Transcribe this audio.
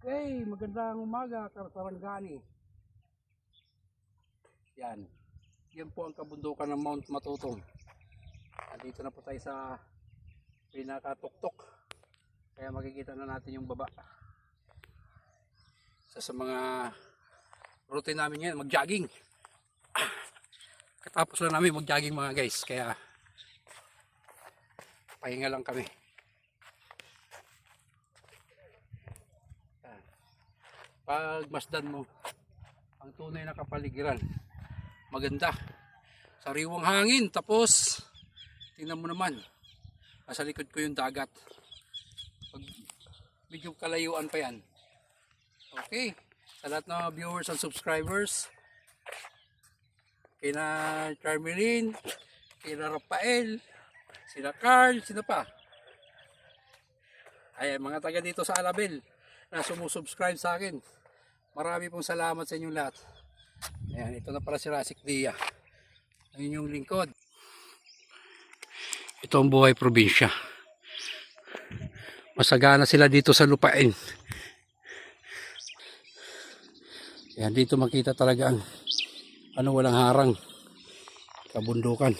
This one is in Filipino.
Okay, magandang umaga, Sarangani. Yan. Yan po ang kabundukan ng Mount Matutong. Dito na po tayo sa pinakatuktok. Kaya makikita na natin yung baba. Sa mga routine namin ngayon, mag-jogging. Katapos lang namin mag-jogging mga guys. Kaya pahinga lang kami. Pag masdan mo ang tunay na kapaligiran, maganda, sariwang hangin. Tapos tingnan mo naman, nasa likod ko yung dagat. Pag medyo kalayuan pa yan. Okay, sa lahat ng viewers and subscribers, kina Carmelin, kina Rafael, sina Carl, sino pa, ayan, mga taga dito sa Alabel na sumusubscribe sa akin. Marami pong salamat sa inyong lahat. Ayan, ito na pala si Rasik Dia, ang inyong lingkod. Ito ang buhay probinsya. Masagana sila dito sa lupain. Ayan, dito makita talaga ang walang harang, kabundukan.